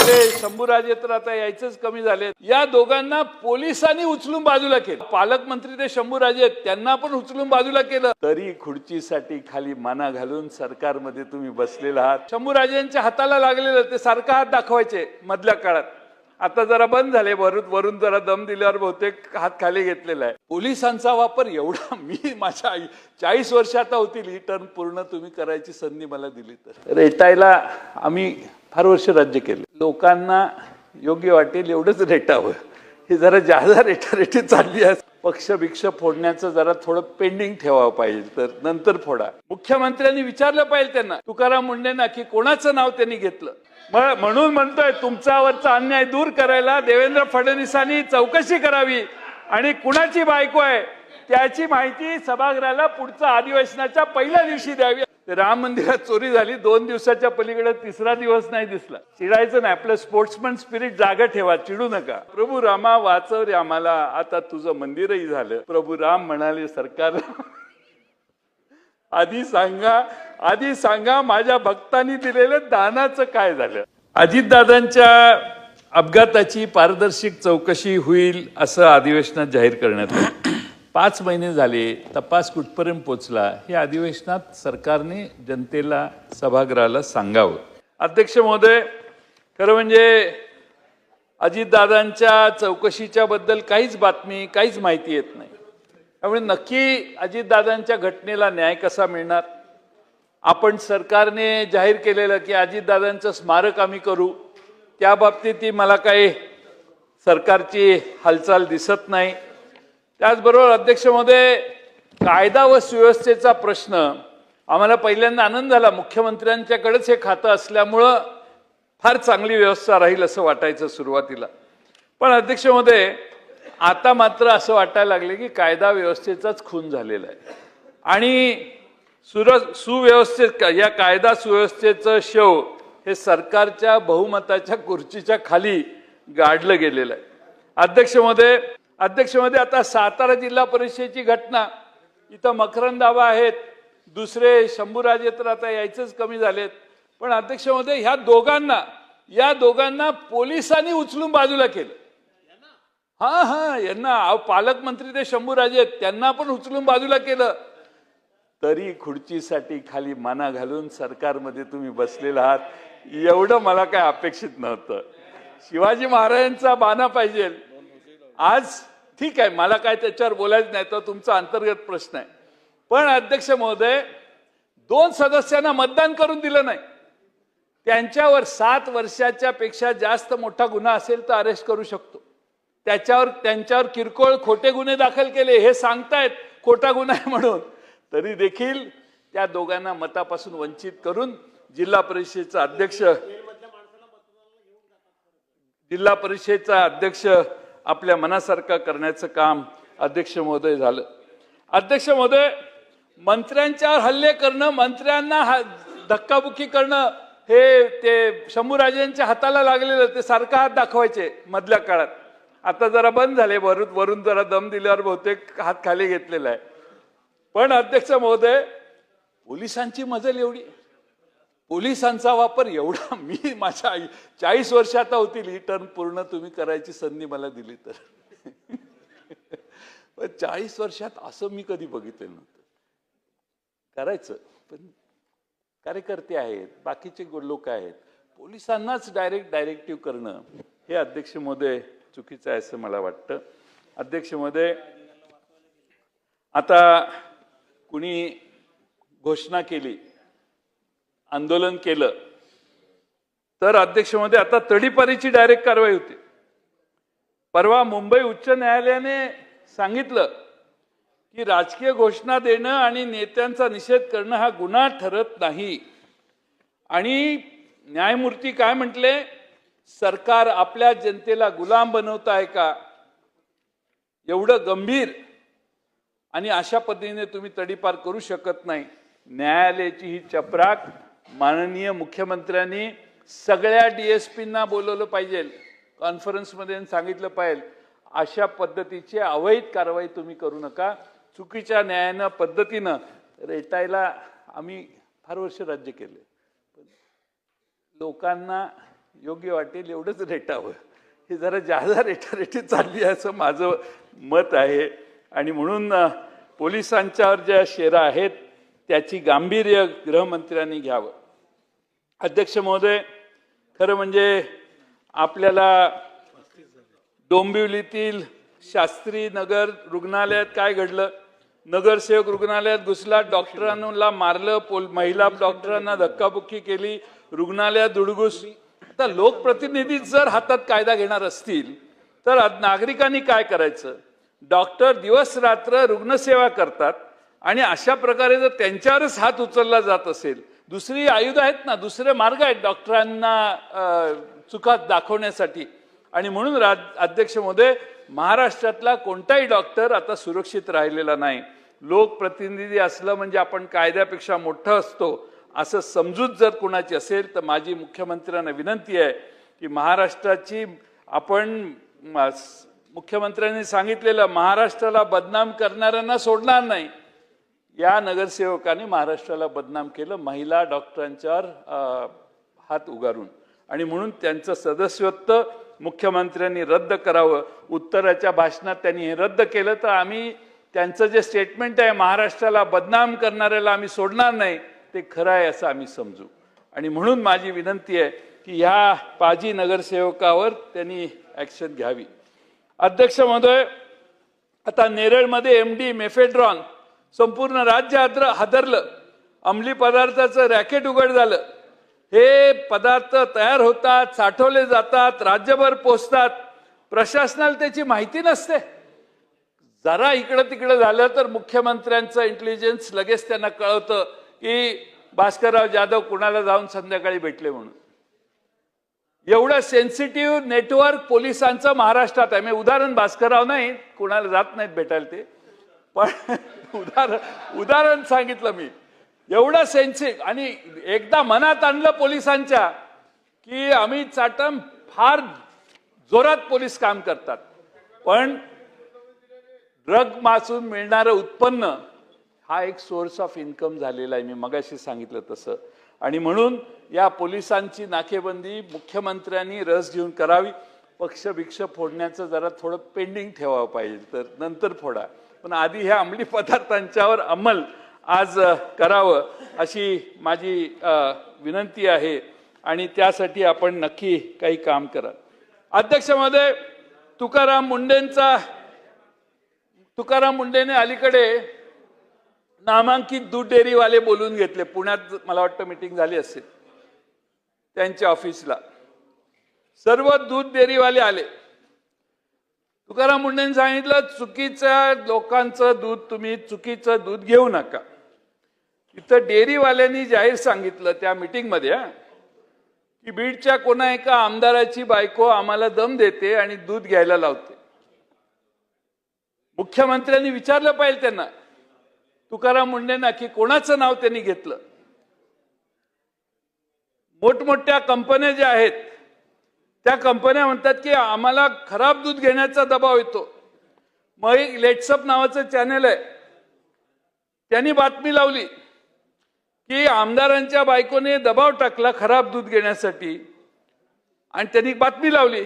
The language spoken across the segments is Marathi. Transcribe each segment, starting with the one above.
शंभूराजे तर आता यायचंच कमी झाले। या दोघांना पोलिसांनी उचलून बाजूला केलं। पालकमंत्री ते शंभूराजे त्यांना पण उचलून बाजूला केलं, तरी खुर्चीसाठी खाली माना घालून सरकारमध्ये तुम्ही बसलेला आहात। शंभूराजेंच्या हाताला लागलेलं ते सारखा हात दाखवायचे मधल्या काळात, आता जरा बंद झाले। वरून जरा दम दिल्यावर बहुतेक हात खाली घेतलेला आहे। पोलिसांचा वापर एवढा, मी माझ्या 40 वर्ष आता होतील ही टर्म पूर्ण तुम्ही करायची संधी मला दिली तर। रेटायला आम्ही फार वर्ष राज्य केले, लोकांना योग्य वाटेल एवढंच रेटावं, हे जरा जादा रेटारेटी चालली आहे। पक्ष भिक्ष फोडण्याचं जरा थोडं पेंडिंग ठेवावं पाहिजे, तर नंतर फोडा। मुख्यमंत्र्यांनी विचारलं पाहिजे त्यांना, तुकाराम मुंडेंना, की कोणाचं नाव त्यांनी घेतलं। म्हणून म्हणतोय तुमच्यावरचा अन्याय दूर करायला देवेंद्र फडणवीसांनी चौकशी करावी आणि कुणाची बायको आहे त्याची माहिती सभागृहाला पुढच्या अधिवेशनाच्या पहिल्या दिवशी द्यावी। राम मंदिरात चोरी झाली, 2 दिवसाच्या पलीकडे तिसरा दिवस नाही दिसला। चिडायचं नाही, आपलं स्पोर्ट्समन स्पिरिट जागा ठेवा, चिडू नका। प्रभू रामा वाचव रे आम्हाला, आता तुझं मंदिरही झालं। प्रभू राम म्हणाले सरकार आधी सांगा माझ्या भक्तांनी दिलेलं दानाचं काय झालं। अजितदादांच्या अपघाताची पारदर्शक चौकशी होईल असं अधिवेशनात जाहीर करण्यात आलं। 5 महिने झाले, तपास कुठपर्यंत पोहोचला हे अधिवेशनात सरकारने जनतेला, सभागृहाला सांगावं। अध्यक्ष महोदय, खरं म्हणजे अजितदादांच्या चौकशीच्या बद्दल काहीच बातमी, काहीच माहिती येत नाही। त्यामुळे नक्की अजितदादांच्या घटनेला न्याय कसा मिळणार। आपण सरकारने जाहीर केलेलं की अजितदादांचं स्मारक आम्ही करू, त्या बाबतीत मला काही सरकारची हालचाल दिसत नाही। त्याचबरोबर अध्यक्ष महोदय, कायदा व सुव्यवस्थेचा प्रश्न आम्हाला पहिल्यांदा आनंद झाला, मुख्यमंत्र्यांच्याकडेच हे खातं असल्यामुळं फार चांगली व्यवस्था राहील असं वाटायचं सुरुवातीला। पण अध्यक्ष महोदय, आता मात्र असं वाटायला लागले की कायदा व्यवस्थेचाच खून झालेला आहे आणि सुव्यवस्थेत या कायदा सुव्यवस्थेचं शव हे सरकारच्या बहुमताच्या खुर्चीच्या खाली गाडलं गेलेलं आहे। अध्यक्ष महोदय, आता सातारा जिल्हा परिषदेची घटना, इथं मकरंद आबा आहेत, दुसरे शंभूराजे तर आता यायचंच कमी झालेत। पण अध्यक्ष महोदय, या दोघांना पोलिसांनी उचलून बाजूला केलं। यांना पालकमंत्री ते शंभूराजे त्यांना पण उचलून बाजूला केलं, तरी खुर्चीसाठी खाली माना घालून सरकारमध्ये तुम्ही बसलेला आहात। एवढं मला काय अपेक्षित नव्हतं। शिवाजी महाराजांचा बाणा पाहिजे आज, ठीक आहे, मला काय त्याच्यावर बोलायचं नाही, तो तुमचा अंतर्गत प्रश्न आहे। पण अध्यक्ष महोदय, 2 सदस्यांना मतदान करून दिलं नाही, त्यांच्यावर 7 वर्षाच्या पेक्षा जास्त मोठा गुन्हा असेल तर अरेस्ट करू शकतो। त्यांच्यावर किरकोळ खोटे गुन्हे दाखल केले, हे सांगतायत खोटा गुन्हा आहे म्हणून, तरी देखील त्या दोघांना मतापासून वंचित करून जिल्हा परिषदेचा अध्यक्ष आपल्या मनासारखा करण्याचं काम अध्यक्ष महोदय झालं। अध्यक्ष महोदय, मंत्र्यांच्यावर हल्ले करणं, मंत्र्यांना धक्काबुक्की करणं, हे ते शंभूराजेंच्या हाताला लागलेलं ते सारखा हात दाखवायचे मधल्या काळात, आता जरा बंद झाले। वरून जरा दम दिल्यावर बहुतेक हात खाली घेतलेला आहे। पण अध्यक्ष महोदय, पोलिसांची मजल एवढी, पोलिसांचा वापर एवढा, मी माझ्या 40 वर्ष आता होतील ही टर्म पूर्ण तुम्ही करायची संधी मला दिली तर। 40 वर्षात असं मी कधी बघितलं नव्हतं। करायचं, पण कार्यकर्ते आहेत, बाकीचे लोक आहेत, पोलिसांनाच डायरेक्टिव्ह करणं हे अध्यक्ष महोदय चुकीचं आहे असं मला वाटतं। अध्यक्ष महोदय, आता कुणी घोषणा केली, आंदोलन केलं तर अध्यक्ष महोदय आता तडीपारीची डायरेक्ट कारवाई होते। परवा मुंबई उच्च न्यायालयाने सांगितलं की राजकीय घोषणा देणं आणि नेत्यांचा निषेध करणं हा गुन्हा ठरत नाही। आणि न्यायमूर्ती काय म्हटले, सरकार आपल्या जनतेला गुलाम बनवत आहे का, एवढं गंभीर आणि अशा पद्धतीने तुम्ही तडीपार करू शकत नाही। न्यायालयाची ही चपराक माननीय मुख्यमंत्र्यांनी सगळ्या डीएसपींना बोलवलं पाहिजे, कॉन्फरन्समध्ये सांगितलं पाहिजे, अशा पद्धतीची अवैध कारवाई तुम्ही करू नका। चुकीच्या न्यायानं पद्धतीनं रेटायला आम्ही फार वर्ष राज्य केले, लोकांना योग्य वाटेल एवढंच रेटावं. हे जरा जादा रेटारेटी चालली आहे असं माझं मत आहे. आणि म्हणून पोलिसांच्यावर ज्या शेरा आहेत त्याची गांभीर्य गृहमंत्र्यांनी घ्यावं. अध्यक्ष महोदय, खरं म्हणजे आपल्याला डोंबिवलीतील शास्त्री नगर रुग्णालयात काय घडलं? नगरसेवक रुग्णालयात घुसला, डॉक्टरांना मारलं, महिला डॉक्टरांना धक्काबुक्की केली, रुग्णालयात दुडगुस. आता लोकप्रतिनिधी जर हातात कायदा घेणार असतील तर नागरिकांनी काय करायचं? डॉक्टर दिवस रात्र रुग्णसेवा करतात आणि अशा प्रकारे जर त्यांच्यावरच हात उचलला जात असेल, दुसरी आयुध आहेत ना, दुसरे मार्ग आहेत डॉक्टरांना चुका दाखवण्यासाठी. आणि म्हणून अध्यक्ष महोदय, महाराष्ट्रातला कोणताही डॉक्टर आता सुरक्षित राहिलेला नाही. लोकप्रतिनिधी असलं म्हणजे आपण कायद्यापेक्षा मोठं असतो असं समजूत जर कुणाची असेल तर माझी मुख्यमंत्र्यांना विनंती आहे की महाराष्ट्राची आपण मुख्यमंत्र्यांनी सांगितलेलं महाराष्ट्राला बदनाम करणाऱ्यांना सोडणार नाही. या नगरसेवकांनी महाराष्ट्राला बदनाम केलं महिला डॉक्टरांच्यावर हात उगारून. आणि म्हणून त्यांचं सदस्यत्व मुख्यमंत्र्यांनी रद्द करावं. उत्तराच्या भाषणात त्यांनी हे रद्द केलं तर आम्ही त्यांचं जे स्टेटमेंट आहे महाराष्ट्राला बदनाम करणाऱ्याला आम्ही सोडणार नाही ते खरं आहे असं आम्ही समजू. आणि म्हणून माझी विनंती आहे की ह्या पाजी नगरसेवकावर त्यांनी ॲक्शन घ्यावी. अध्यक्ष महोदय, आता नेरळमध्ये MD मेफेड्रॉन संपूर्ण राज्य हादरलं. अंमली पदार्थाचं रॅकेट उघड झालं. हे पदार्थ तयार होतात, साठवले जातात, राज्यभर पोचतात, प्रशासनाला त्याची माहिती नसते. जरा इकडं तिकडं झालं तर मुख्यमंत्र्यांचं इंटेलिजन्स लगेच त्यांना कळवतं की भास्करराव जाधव कुणाला जाऊन संध्याकाळी भेटले म्हणून. एवढं सेन्सिटिव्ह नेटवर्क पोलिसांचं महाराष्ट्रात आहे. मी उदाहरण भास्करराव नाही, कुणाला जात नाहीत भेटायला ते, पण उदाहरण सांगितलं मी. एवढं सेन्सिटिव्ह. आणि एकदा मनात आणलं पोलिसांच्या की अमित चाटम फार जोरात पोलीस काम करतात, पण ड्रग मासून मिळणारं उत्पन्न हा एक सोर्स ऑफ इन्कम झालेला आहे. मी मगाशी सांगितलं तसं. आणि म्हणून या पोलिसांची नाकेबंदी मुख्यमंत्र्यांनी रस घेऊन करावी. पक्षभिक्ष फोडण्याचं जरा थोडं पेंडिंग ठेवावं पाहिजे, तर नंतर फोडा, पण आधी ह्या अंमली पदार्थांच्यावर अंमल आज करावं अशी माझी विनंती आहे. आणि त्यासाठी आपण नक्की काही काम करा. अध्यक्ष महोदय, तुकाराम मुंडेने अलीकडे नामांकित दूध डेअरीवाले बोलून घेतले. पुण्यात मला वाटतं मीटिंग झाली असेल त्यांच्या ऑफिसला. सर्व दूध डेअरीवाले आले. तुकाराम मुंडेंनी सांगितलं चुकीच्या लोकांचं दूध, तुम्ही चुकीचं दूध घेऊ नका. इथं डेअरीवाल्यांनी जाहीर सांगितलं त्या मीटिंगमध्ये की बीडच्या कोणा एका आमदाराची बायको आम्हाला दम देते आणि दूध घ्यायला लावते. मुख्यमंत्र्यांनी विचारलं पाहिजे त्यांना, तुकाराम मुंडेंना, की कोणाचं नाव त्यांनी घेतलं. मोठमोठ्या कंपन्या ज्या आहेत त्या कंपन्या म्हणतात की आम्हाला खराब दूध घेण्याचा दबाव येतो. मग एक लेट्सअप नावाचं चॅनल आहे, त्यांनी बातमी लावली की आमदारांच्या बायकोने दबाव टाकला खराब दूध घेण्यासाठी, आणि त्यांनी बातमी लावली.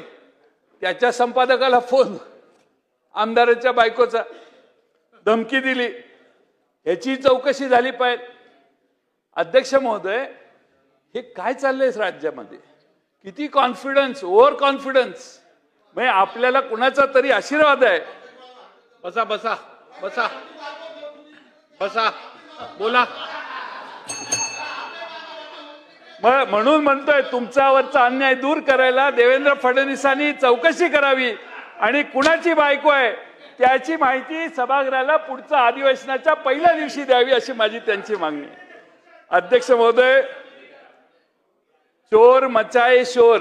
त्याच्या संपादकाला फोन आमदारांच्या बायकोचा, धमकी दिली. ह्याची चौकशी झाली पाहिजे. अध्यक्ष महोदय, हे काय चाललंय राज्यामध्ये? किती कॉन्फिडन्स, ओव्हर कॉन्फिडन्स. म्हणजे आपल्याला कुणाचा तरी आशीर्वाद आहे. बसा बसा बसा बसा, बोला. म्हणून म्हणतोय तुमच्यावरचा अन्याय दूर करायला देवेंद्र फडणवीसांनी चौकशी करावी आणि कुणाची बायको आहे त्याची माहिती सभागृहाला पुढच्या अधिवेशनाच्या पहिल्या दिवशी द्यावी अशी माझी त्यांची मागणी आहे. अध्यक्ष महोदय, चोर मचाए शोर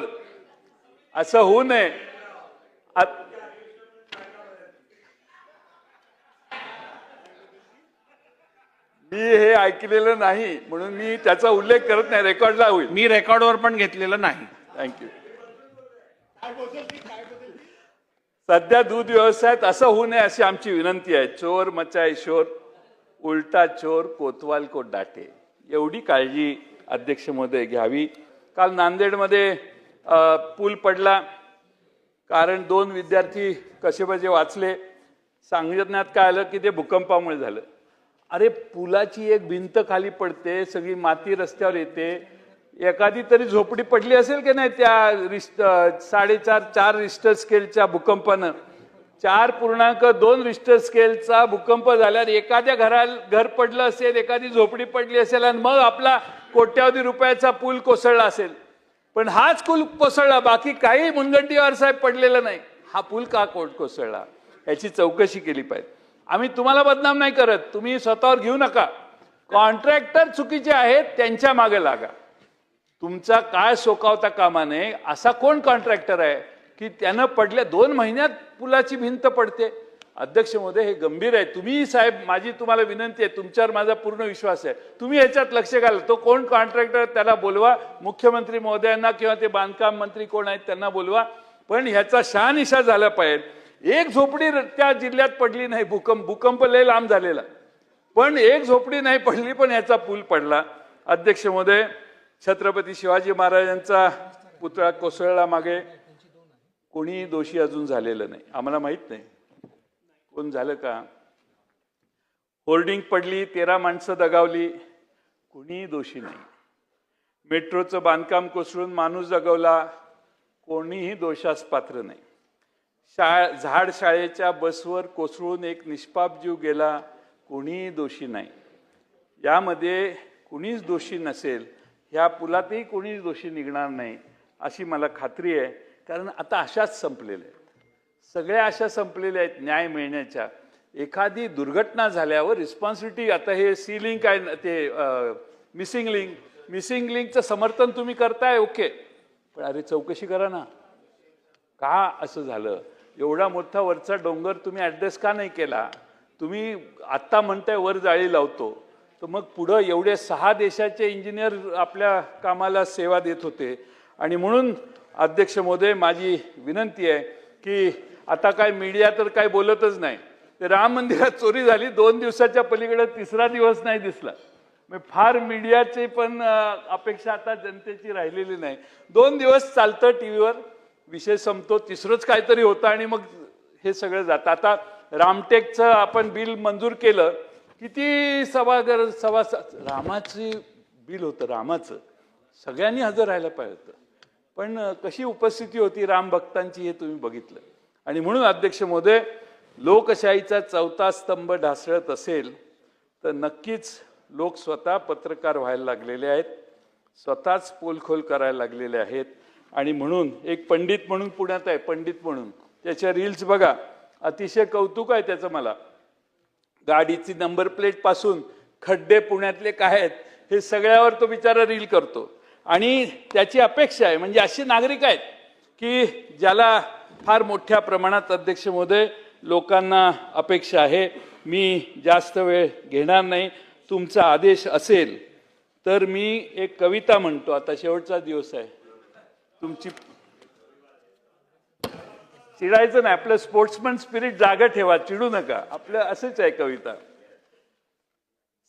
असं होऊ नये. मी हे ऐकलेलं नाही म्हणून मी त्याचा उल्लेख करत नाही, रेकॉर्डला होईल. मी रेकॉर्डवर पण घेतलेलं नाही. थँक्यू. सध्या दूध व्यवसायात असं होऊ नये अशी आमची विनंती आहे. चोर मचाए शोर, उलटा चोर कोतवाल को डाटे, एवढी काळजी अध्यक्ष महोदय घ्यावी. काल नांदेडमध्ये पूल पडला, कारण 2 विद्यार्थी कसेबसे वाचले. सांगण्यात काय आलं की ते भूकंपामुळे झालं. अरे पुलाची एक भिंत खाली पडते, सगळी माती रस्त्यावर येते, एखादी तरी झोपडी पडली असेल की नाही त्या 4.5 रिश्टर स्केलच्या भूकंपानं. 4.2 रिश्टर स्केलचा भूकंप झाल्यावर एखाद्या घर पडलं असेल, एखादी झोपडी पडली असेल आणि मग आपला कोट्यावधी रुपयाचा पूल कोसळला असेल. पण हाच पूल कोसळला, बाकी काही मुनगंटीवार साहेब पडलेलं नाही. हा पूल का कोसळला याची चौकशी केली पाहिजे. आम्ही तुम्हाला बदनाम नाही करत, तुम्ही स्वतःवर घेऊ नका. कॉन्ट्रॅक्टर चुकीचे आहेत, त्यांच्या मागे लागा. तुमचा काय सोकावता कामा नये. असा कोण कॉन्ट्रॅक्टर आहे की त्यानं पडल्या 2 महिन्यात पुलाची भिंत पडते? अध्यक्ष महोदय, हे गंभीर आहे. तुम्ही साहेब, माझी तुम्हाला विनंती आहे, तुमच्यावर माझा पूर्ण विश्वास आहे, तुम्ही ह्याच्यात लक्ष घाला. तो कोण कॉन्ट्रॅक्टर त्याला बोलवा, मुख्यमंत्री महोदयांना किंवा ते बांधकाम मंत्री कोण आहेत त्यांना बोलवा. पण ह्याचा शहानिशा झाला पाहिजे. एक झोपडी त्या जिल्ह्यात पडली नाही, भूकंप लय लांब झालेला, पण एक झोपडी नाही पडली, पण याचा पूल पडला. अध्यक्ष महोदय, छत्रपती शिवाजी महाराजांचा पुतळा कोसळला मागे, कोणी दोषी अजून झालेलं नाही. आम्हाला माहित नाही कोण झालं का. होर्डिंग पडली, 13 माणसं दगावली, कोणी दोषी नाही. मेट्रोचं बांधकाम कोसळून माणूस दगावला, कोणीही दोषास पात्र नाही. झाड शाळेच्या बसवर कोसळून एक निष्पाप जीव गेला, कोणीही दोषी नाही. यामध्ये कुणीच दोषी नसेल, ह्या पुलातही कोणीच दोषी निघणार नाही अशी मला खात्री आहे. कारण आता अशाच संपलेल्या आहेत, सगळ्या अशा संपलेल्या आहेत न्याय मिळण्याच्या. एखादी दुर्घटना झाल्यावर रिस्पॉन्सिबिलिटी, आता हे सी लिंक आहे ते मिसिंग लिंकचं समर्थन तुम्ही करताय, ओके, पण अरे चौकशी करा ना, का असं झालं. एवढा मोठा वरचा डोंगर तुम्ही ॲड्रेस का नाही केला. तुम्ही आत्ता म्हणताय वर जाळी लावतो, तर मग पुढं एवढे 6 देशाचे इंजिनियर आपल्या कामाला सेवा देत होते. आणि म्हणून अध्यक्ष महोदय, माझी विनंती आहे की आता काय मीडिया तर काय बोलतच नाही. ते राम मंदिरात चोरी झाली, 2 दिवसाच्या पलीकडे 3रा दिवस नाही दिसला. मग फार मीडियाची पण अपेक्षा आता जनतेची राहिलेली नाही. 2 दिवस चालतं टीव्हीवर, विषय संपतो, 3रंच काहीतरी होतं आणि मग हे सगळं जातं. आता रामटेकचं आपण बिल मंजूर केलं, किती रामाची बिल होतं, रामाचं सगळ्यांनी हजर राहायला पाहिजे होतं, पण कशी उपस्थिती होती राम भक्तांची हे तुम्ही बघितलं. आणि म्हणून अध्यक्ष महोदय, लोकशाहीचा 4था स्तंभ ढासळत असेल तर नक्कीच लोक स्वतः पत्रकार व्हायला लागलेले आहेत, स्वतःच पोलखोल करायला लागलेले आहेत. आणि म्हणून एक पंडित म्हणून पुण्यात आहे, पंडित म्हणून, त्याच्या रील्स बघा, अतिशय कौतुक आहे त्याचं मला. गाडीची नंबर प्लेट पासून खड्डे पुण्यातले काय आहेत हे सगळ्यावर तो बिचारा रील करतो. आणि त्याची अपेक्षा आहे, म्हणजे असे नागरिक आहेत की ज्याला फार मोठ्या प्रमाणात अध्यक्ष महोदय लोकांना अपेक्षा आहे. मी जास्त वेळ घेणार नाही. तुमचा आदेश असेल तर मी एक कविता म्हणतो. आता शेवटचा दिवस आहे, तुमची चिडायचं नाही, आपलं स्पोर्ट्समन स्पिरिट जागा ठेवा, चिडू नका, आपलं असंच आहे कविता.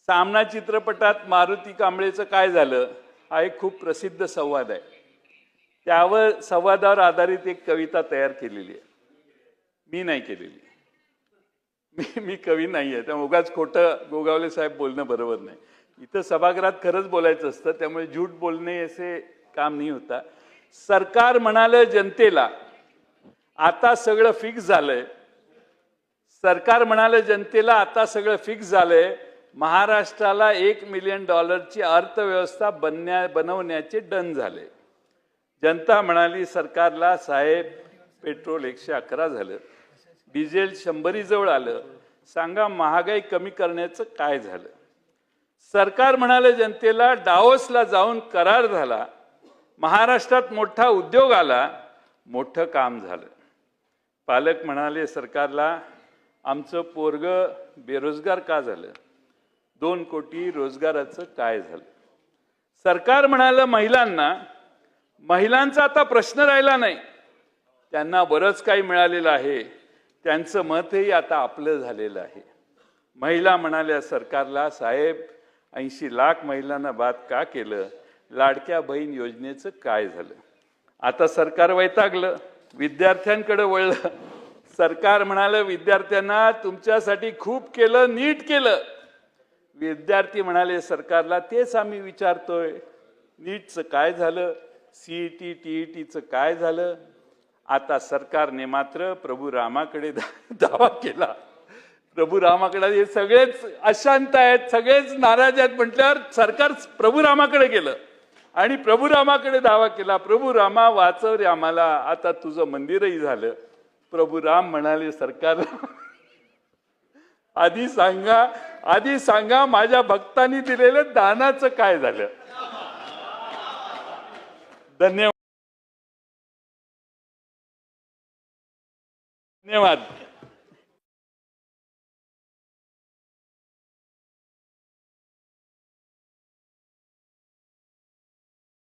सामना चित्रपटात मारुती कांबळेचं काय झालं हा एक खूप प्रसिद्ध संवाद आहे. त्यावर संवादावर आधारित एक कविता तयार केलेली आहे. मी नाही केलेली, मी कवी नाही आहे, त्यामुळे उगाच खोटं गोगावले साहेब बोलणं बरोबर नाही. इथं सभागृहात खरंच बोलायचं असतं, त्यामुळे झूट बोलणे असे काम नाही होता. सरकार म्हणालं जनतेला आता सगळं फिक्स झालंय, सरकार म्हणालं जनतेला आता सगळं फिक्स झालंय, महाराष्ट्राला $1 मिलियन अर्थव्यवस्था बनवण्याचे डन झाले. जनता म्हणाली सरकारला साहेब पेट्रोल 111 झालं, डिझेल 100 जवळ आलं, सांगा महागाई कमी करण्याचं काय झालं. सरकार म्हणाले जनतेला डाओसला जाऊन करार झाला, महाराष्ट्रात मोठा उद्योग आला, मोठं काम झालं. पालक म्हणाले सरकारला आमचं पोरगं बेरोजगार का झालं, 2 कोटी रोजगाराचं काय झालं. सरकार म्हणालं महिलांचा आता प्रश्न राहिला नाही, त्यांना बरंच काही मिळालेलं आहे, त्यांचं मतही आता आपलं झालेलं आहे. महिला म्हणाल्या सरकारला साहेब 80 लाख महिलांना बाद का केलं, लाडक्या बहीण योजनेचं काय झालं. आता सरकार वैतागलं, विद्यार्थ्यांकडे वळलं. सरकार म्हणालं विद्यार्थ्यांना तुमच्यासाठी खूप केलं, नीट केलं. विद्यार्थी म्हणाले सरकारला तेच आम्ही विचारतोय, नीटचं काय झालं, सीईटी टीईटीचं काय झालं. आता सरकारने मात्र प्रभू रामाकडे दावा केला. प्रभू रामाकडे हे सगळेच अशांत आहेत, सगळेच नाराज आहेत म्हटल्यावर सरकार प्रभू रामाकडे गेलं आणि प्रभू रामाकडे दावा केला, प्रभू रामा वाचव रे आम्हाला, आता तुझं मंदिरही झालं. प्रभू राम म्हणाले सरकारला आधी सांगा माझ्या भक्तांनी दिलेलं दानाचं काय झालं. धन्यवाद.